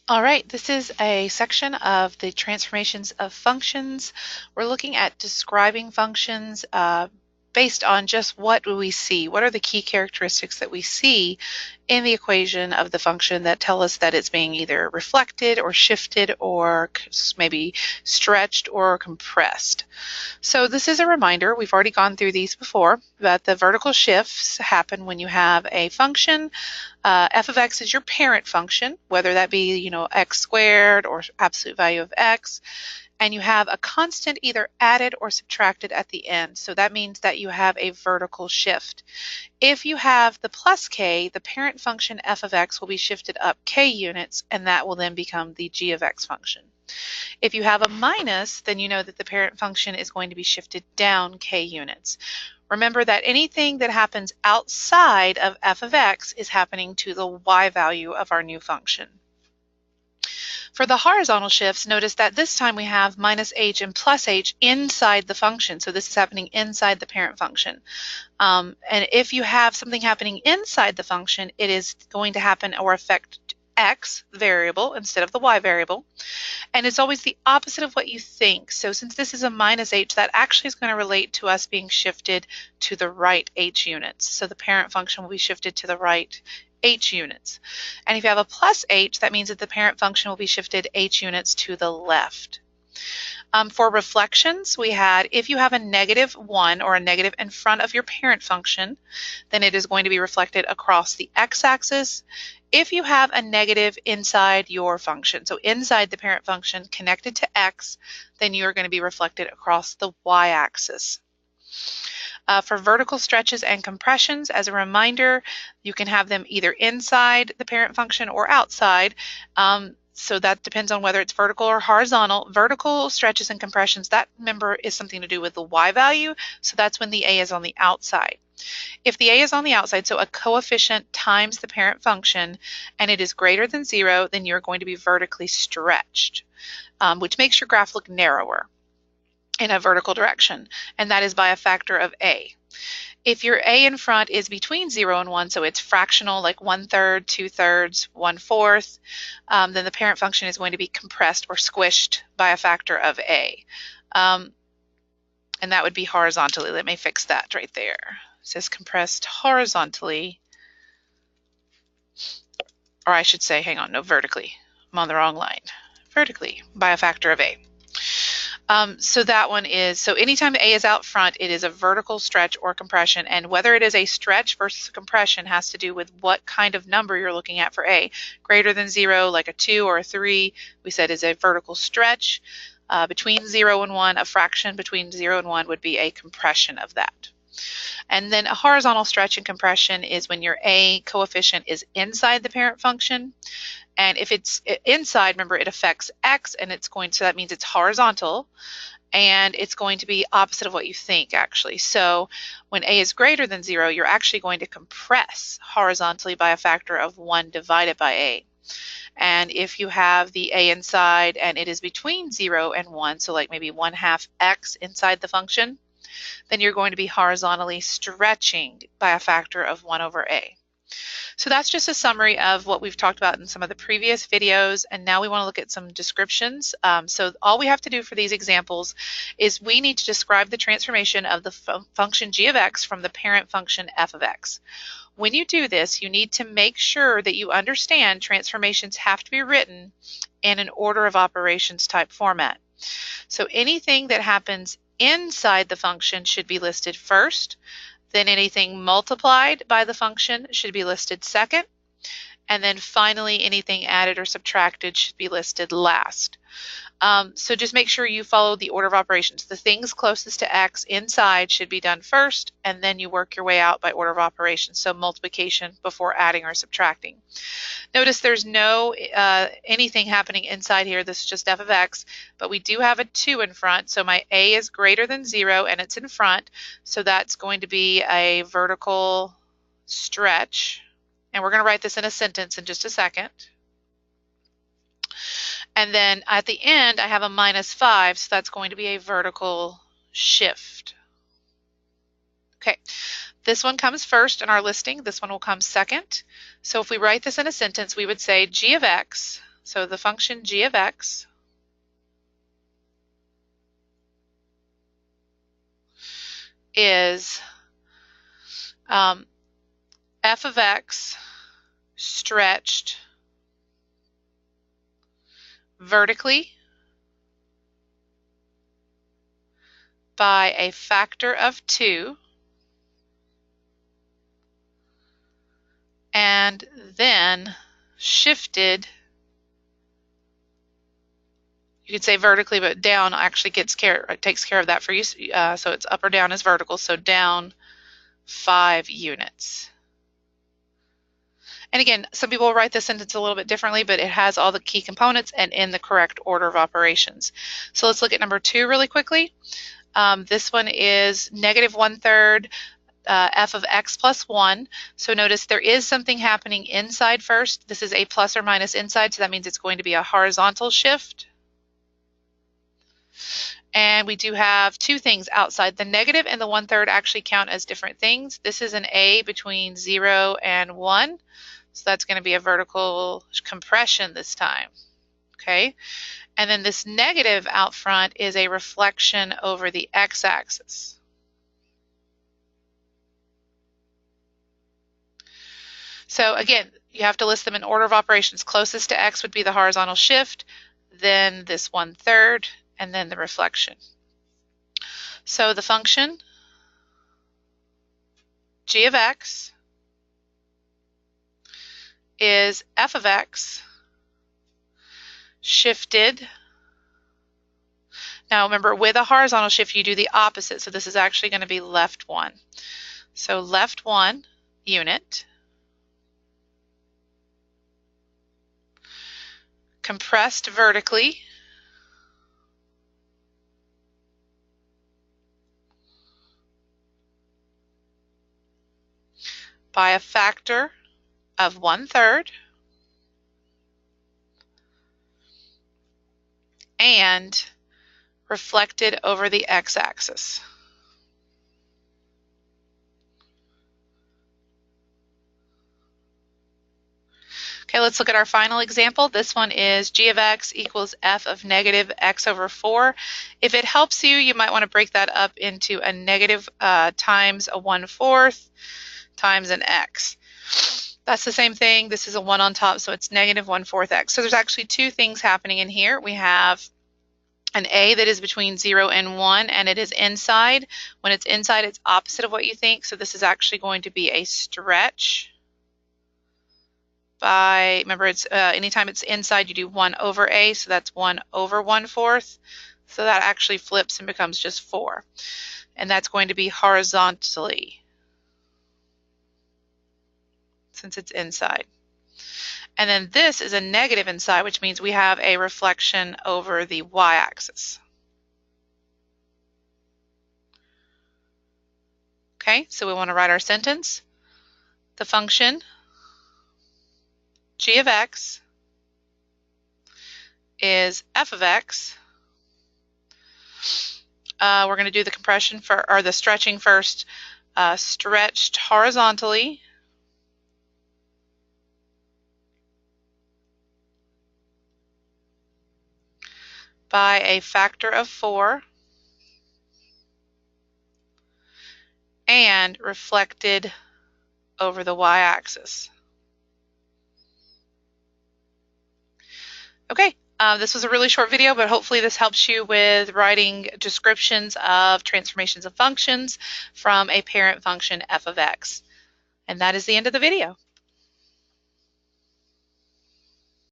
All right, this is a section of the transformations of functions. We're looking at describing functions based on just what do we see? What are the key characteristics that we see in the equation of the function that tell us that it's being either reflected or shifted or maybe stretched or compressed? So this is a reminder, we've already gone through these before, that the vertical shifts happen when you have a function. F of x is your parent function, whether that be, x squared or absolute value of x, and you have a constant either added or subtracted at the end. So that means that you have a vertical shift. If you have the plus k, the parent function f of x will be shifted up k units, and that will then become the g of x function. If you have a minus, then you know that the parent function is going to be shifted down k units. Remember that anything that happens outside of f of x is happening to the y value of our new function. For the horizontal shifts, notice that this time we have minus h and plus h inside the function. So this is happening inside the parent function. And if you have something happening inside the function, it is going to happen or affect x variable instead of the y variable. And it's always the opposite of what you think. So since this is a minus h, that actually is going to relate to us being shifted to the right h units. So the parent function will be shifted to the right h units. And if you have a plus h, that means that the parent function will be shifted h units to the left. For reflections, we had if you have a -1 or a negative in front of your parent function, then it is going to be reflected across the x-axis. If you have a negative inside your function, so inside the parent function connected to x, then you are going to be reflected across the y-axis. For vertical stretches and compressions, as a reminder, you can have them either inside the parent function or outside. So that depends on whether it's vertical or horizontal. Vertical stretches and compressions, that remember is something to do with the y value, so that's when the a is on the outside. If the a is on the outside, so a coefficient times the parent function, and it is greater than 0, then you're going to be vertically stretched, which makes your graph look narrower in a vertical direction, and that is by a factor of a. If your a in front is between 0 and 1, so it's fractional like 1/3, 2/3, 1/4, then the parent function is going to be compressed or squished by a factor of a. And that would be horizontally. Let me fix that right there. It says compressed horizontally, or I should say, hang on, no, vertically. I'm on the wrong line. Vertically by a factor of a. So that one is, so anytime the a is out front, it is a vertical stretch or compression, and whether it is a stretch versus compression has to do with what kind of number you're looking at for a. Greater than 0, like a 2 or a 3, we said is a vertical stretch. Between 0 and 1, a fraction between 0 and 1 would be a compression of that. And then a horizontal stretch and compression is when your a coefficient is inside the parent function. And if it's inside, remember it affects x, and it's going to, that means it's horizontal, and it's going to be opposite of what you think actually. So when a is greater than 0, you're actually going to compress horizontally by a factor of 1 divided by a. And if you have the a inside and it is between 0 and 1, so like maybe 1/2 x inside the function, then you're going to be horizontally stretching by a factor of 1/a. So that's just a summary of what we've talked about in some of the previous videos, and now we want to look at some descriptions. So all we have to do for these examples is we need to describe the transformation of the function g of x from the parent function f of x. When you do this, you need to make sure that you understand transformations have to be written in an order of operations type format. So anything that happens inside the function should be listed first. Then anything multiplied by the function should be listed second. And then finally, anything added or subtracted should be listed last. So just make sure you follow the order of operations. The things closest to x inside should be done first, and then you work your way out by order of operations. So multiplication before adding or subtracting. Notice there's no anything happening inside here. This is just f of x, but we do have a 2 in front. So my a is greater than 0, and it's in front. So that's going to be a vertical stretch. And we're going to write this in a sentence in just a second. And then at the end, I have a -5, so that's going to be a vertical shift. Okay, this one comes first in our listing. This one will come second. So if we write this in a sentence, we would say g of x So the function g of x is f of x stretched vertically by a factor of 2 and then shifted, you could say vertically, but down actually takes care of that for you. So it's up or down is vertical, so down 5 units. And again, some people will write this sentence a little bit differently, but it has all the key components and in the correct order of operations. So let's look at number 2 really quickly. This one is negative 1/3 f of x plus 1. So notice there is something happening inside first. This is a plus or minus inside, so that means it's going to be a horizontal shift. And we do have 2 things outside. The negative and the 1/3 actually count as different things. This is an A between 0 and 1. So that's going to be a vertical compression this time. Okay. And then this negative out front is a reflection over the x-axis. So again, you have to list them in order of operations. Closest to x would be the horizontal shift, then this 1/3, and then the reflection. So the function g of x is f of x shifted. Now remember, with a horizontal shift, you do the opposite. So this is actually going to be left 1. So left 1 unit, compressed vertically by a factor of 1/3 and reflected over the x-axis. Okay, let's look at our final example. This one is g of x equals f of negative x over 4. If it helps you, you might want to break that up into a negative times a 1/4 times an x. That's the same thing. This is a 1 on top, so it's negative 1/4 x. So there's actually 2 things happening in here. We have an A that is between 0 and 1, and it is inside. When it's inside, it's opposite of what you think. So this is actually going to be a stretch by, remember, it's anytime it's inside, you do 1 over A, so that's 1 over 1/4. So that actually flips and becomes just 4. And that's going to be horizontally, since it's inside. And then this is a negative inside, which means we have a reflection over the y-axis. Okay, so we want to write our sentence. The function g of x is f of x. We're going to do the compression or the stretching first. Stretched horizontally by a factor of 4 and reflected over the y-axis. Okay, this was a really short video, but hopefully this helps you with writing descriptions of transformations of functions from a parent function f of x. And that is the end of the video.